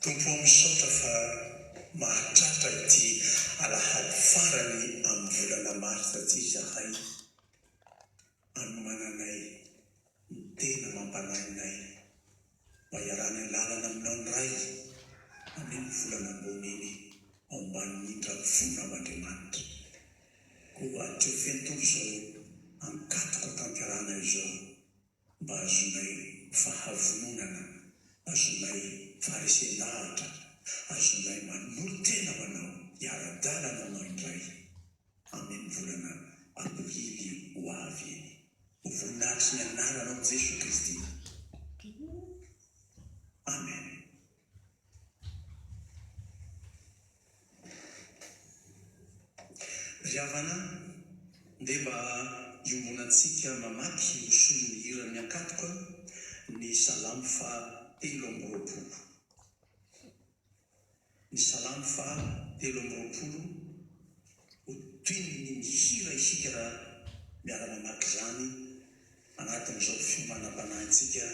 Tompo misaotra fa mahatratra ity alahady farany amin'ny volana marsa ity zahay anomananay ny tena mampanahinay mba hiarana ny lalana aminao ny ray amin'ny volana ambony iny ao ambanin'ny indrany fon'Andriamanitra. Koa atreo fentory izao ankatoka tanterana izao mba azonay fahavononana, azonay farisendahatra, azonay manolo tena ho anao, hiara-dalana anao indray amin'ny volana aprily ho avy iny. Ho voninahitry ny anaranao Jesosy Kristy. Amen. Ry havana, dia mba iombonantsika mamaky ho solon'ny hirany ankatoka ny salamo fa 13. Ny salamo fa 13 ho toy ny mihira isika raha miara-mamaky izany anatin'izao fiomanam-panahintsika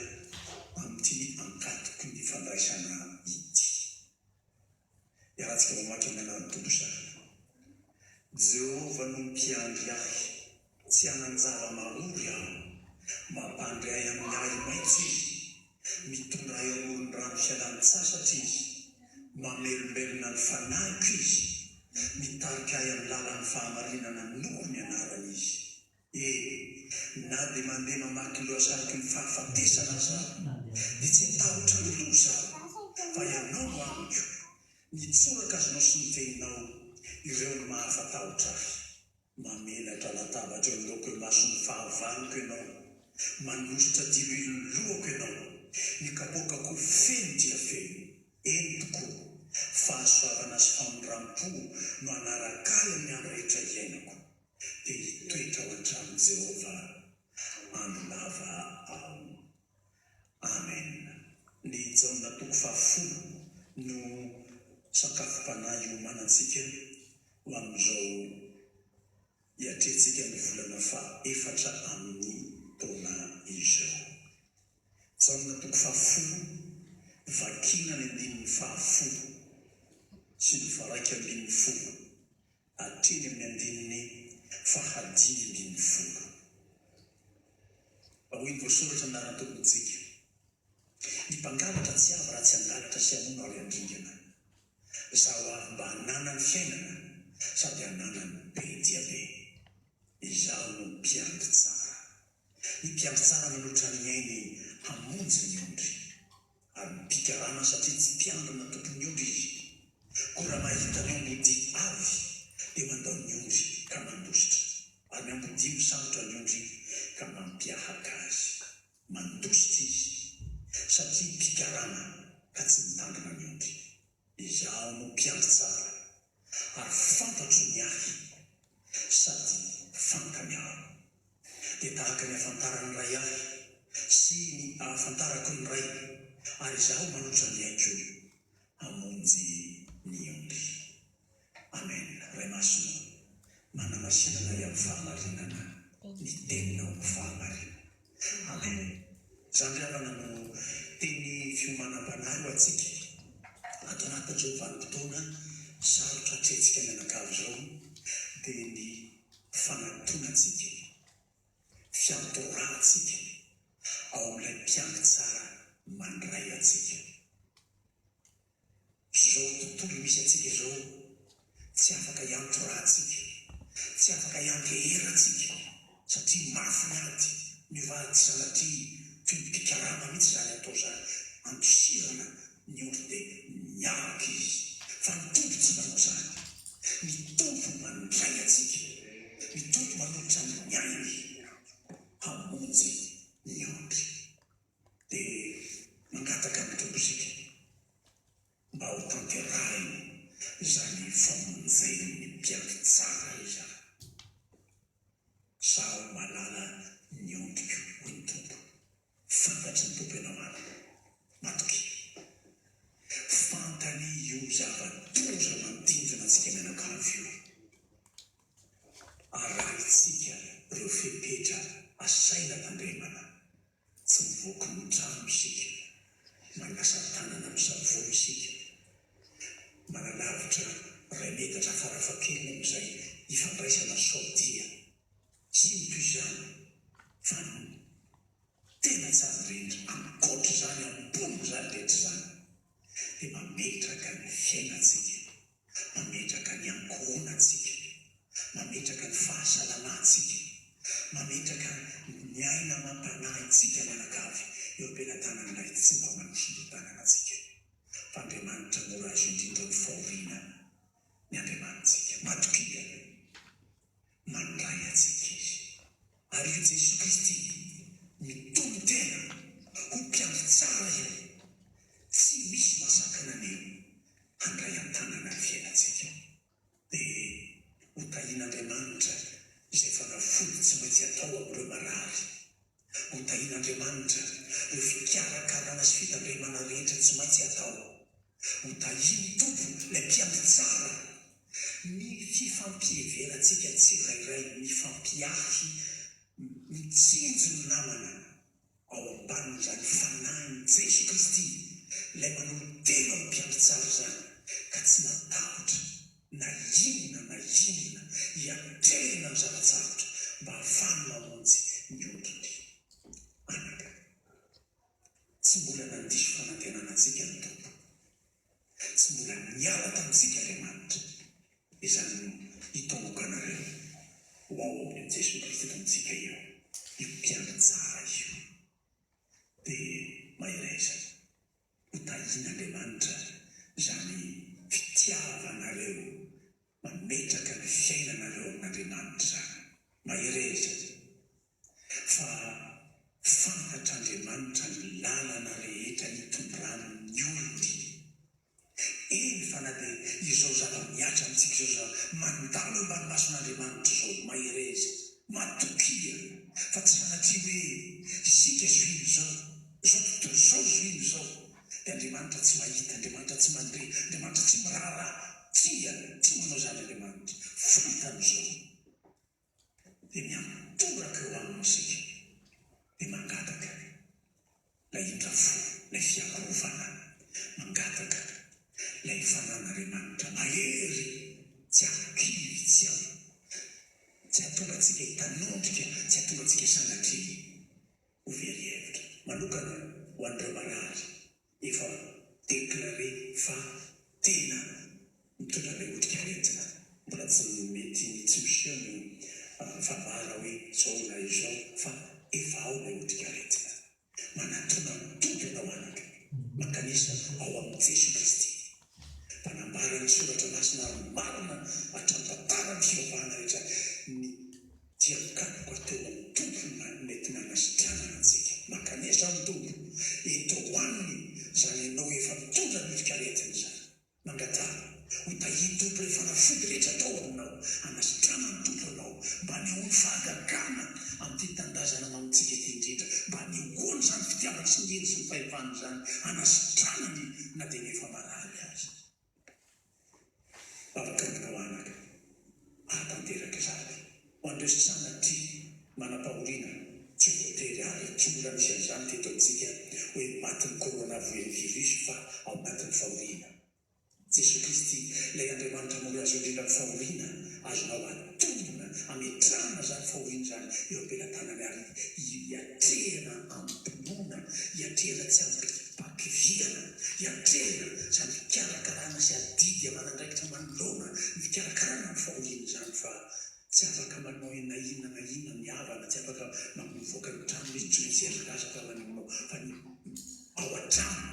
amin'ity ankatoky ny fandraisana ity. Iarahantsika mamaky amin'ny anaran'ny Tompon-tsara. Jehovah no mpiandry ahy, tsy hanan-java-mahory aho, mampandry ahy amin'ny ahy maitso izy, mitondra ahy amoron'ny rano fialan-tsasatra izy, mamelombelona ny fanahiko izy, mitarika ahy amin'ny lalan'ny fahamarinana noko ny anarany izy. Na dia mandeha mamaky loasariky ny fahafatesana zaho, dia tsy tahotra ny loza fa ianao no amiko, nitsoraka azonao sy niteninao ireo no mahafatahotra ahy. Mamelatra latabatra eo amin'ny laoko mason'ny fahavaniko ianao, manositra diloilon'ny lohako ianao, nikapokako feno dia feno. Eny tokoa, fahasoavana sy famonram-po no anaraka ahy amin'ny andro rehetra iainako, dia hitoetra ao an-trano Jehovah andro lava aho. Amen. Ny jaona toko 10 no sakafom-panahy iomanantsika ho amin'izao hiatrentsika ny volana fa-4 amin'ny taona izao. Jaona toko 10 vakina ny 10 sy ny 110 hatreny amin'ny 110. Ahoy ny voasoratra anarana tompontsika. Ny mpangalatra tsy avy raha tsy hangalatra sy hamono ary andringana. Zaho avy mba hanana ny fiainana sady hanana ny be dia be. Izaho no mpiandry tsara. Ny mpiandry tsara manoatra ny ainy hamonjy ny ondry, ary mipikarana satria tsy mpiandrina tompony ondry izy. Koa raha mahita ny ambody avy dia mandao ny ondry ka mandositra, ary ny ambody misambotra ny ondry ka mampiahaka azy. Mandositra izy satria mpikarana ka tsy mitandrina ny ondry. Izaho no mpiandry tsara, ary fantatro ny ahy sady fantany aho. Dia tahaka ny ahafantarany ray ahy sy ny ahafantarako ny ray, ary izaho manotra ny aiko hamonjy ny ondry. Amen. Ray masina, manamasinana amin'ny fahamarinana, ny teninao ny fahamarinana. Amen. Zany ry havana no teny fiomanam-panahy ho antsika ato anatin'izao vanim-potoana sarotra hatretsika ny anakavy izao, dia ny fanatonantsika, fiantorantsika ao amin'ilay mpiandry tsara mandray antsika. Izao tontolo misy antsika izao, tsy afaka hiantorantsika, tsy afaka hianteherantsika, satria mafy miady mivady sanatria fimpikarana mihitsy zany atao zany, andosirana ny ondry dia miaraka izy. Fa ny tompo tsy manao zany. Ny tompo mandray antsika, ny tompo manolotra ny ainy hamonjy ny ondry. Dia mangataka amin'ny tompo isika mba ho tanterahina izany famonjeny mpiaky tsara izany. Zaho malala ny ondriko ho ny tompo, fantatry ny tompo ianao ana matoky. Fantany io zava-doza mandindona antsika mianakavy io. Arahintsika ireo fepetra asaina tandremana, tsy mivoky ny trano isika, manasa tanana misavory isika, manalavitra ray metatra farafakeliny amin'izay ifandraisana saodia. Tsy mito izany fa tena tsara indrindra ankoatra izany ambony izany rehetra izany dia mametraka ny fiainantsika, mametraka ny ankohonantsika, mametraka ny fahasalanantsika, mametraka ny aina mampanahitsika mianakavy eo am-pelantanan'ilay tsy mba manosolotananantsika. Fa Andriamanitra mora azo indrindra ny fahoriana ny Andriamanitsika matokia mandray antsika izy. Ary io Jesy Kristy mitony tena ho mpiandry tsara io, tsy misy masakana an'io, handray an-tanana ny fiainantsika. Dia ho tahian'Andriamanitra izay fanafody tsy maintsy atao amin'ireo marary. Ho tahian'Andriamanitra ireo fikarakarana sy fitandremana rehetra tsy maintsy atao. Ho tahiany tompo ilay mpiandry tsara, ny fifampiheverantsika tsirairay, mifampiahy, mitsinjo ny namana ao ambanin'izany fanahiny Jesy Kristy, ilay manolo tena ho mpiandry tsara izany, ka tsy matahotra na inona hiatrehina ny zava-tsarotra mba ahafahany mamonjy ny ondriny. Anaka, tsy mbola nandiso fanantenana antsika ny tompo, tsy mbola niala tamintsika Andriamanitra. Izany hitomboka anareo ho ao amin'ny Jesy Kristy tamintsika io mpiandry tsara io. Dia maherezana ho tahian'Andriamanitra izany fitiavanareo, mametraka ny fiainanareo amin'Andriamanitra izany. Maherezana fa fantatr'Andriamanitra ny lalana rehetra hitondrany olony. Eny fa na dia izao zava-miatra amintsika izao mandalo ambany mason'Andriamanitra izao, mahereza, matokia, fa tsy sanatria hoe isika zoiny izao tontolo izao zoiny izao dia Andriamanitra tsy mahita, Andriamanitra tsy mandre, Andriamanitra tsy mirara. Tsy manao izany Andriamanitra, fantany izao dia miantoraka eo aminy isika, dia mangataka ilay indra fo, ilay fiarovana, mangataka ilay fanan'Andriamanitra mahery, tsy akivy, tsy atonga antsika hitanondrika, tsy atonga antsika sanatria ho very hevitra. Manokana ho an'ireo marary efa deklare fa tena mitondra ilay otrikaretina, mbola tsy mety tsy miseho ny fambara hoe izao na izao, fa efa ao ilay otrikaretina. Manatona mitombo ianao anaka, mankanisa ao amin'ny Jesy Kristy. Mpanambara ny soratra masina marina atrantatara ny fivavahana rehetra ny tiakapoka teo amin'ny tompo mety nanasitranana antsika. Mankanisa amin'ny tompo eto hoaniny izany ianao efa mitondra ny otrikaretina izany. Mangatara ho tahiany tompo ilay fanafody rehetra atao aminao, anasitrana ny tompo anao mba nehoany fahagagana amin'ity tandazana mamintsika ity indrindra, mba nehoany izany fitiavana sy ny hery sy ny fahefana izany, anasitranany na dia nefa marary azy. Afaka aminao anaka, ahatanteraka izany ho an'ireo sanatria manam-pahoriana, tsy voatery ary tsy mbola misy an'izany teto amintsika hoe matin'ny coronavirus fa ao anatin'ny fahoriana. Jesy Kristy ilay Andriamanitra mora azo indrindra ny fahoriana, azonao atombona ametrahana izany fahoriana izany eo am-pelantanany, ary hiatrehana ampinoana, hiatrehana tsy ampitakiviana, hiatrehana izany fikarakarana sy adidy amanandraikitra manoloana ny fikarakarana ny fahoriana izany, fa tsy afaka manao na inona miavana, tsy afaka mamovoaka ny trano izy tsy maintsy azakazaka maneonao, fa ny ao an-trano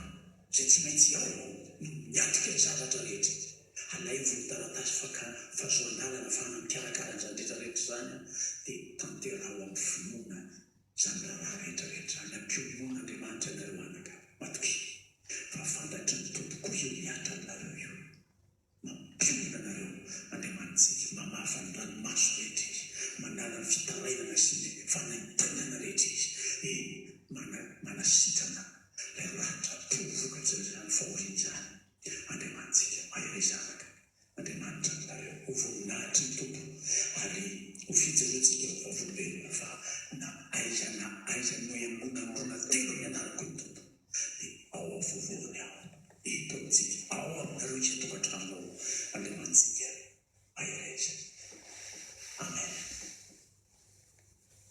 izay tsy maintsy ao no miatrika ny zavatra rehetra. Alay volon-taratasy fahazoan-dalana fa hanamikarakara izany rehetrarehetra izany, dia tanterao amin'ny finoana izany raha rehetrarehetra izany, ampionoana Andriamanitra nareo anaka matoky, fa fantatry ny tompo koa io miatra aminareo io, ho voninahitry ny tompo ary ho fijeroantsika eo amin'ny vavolombelona fa na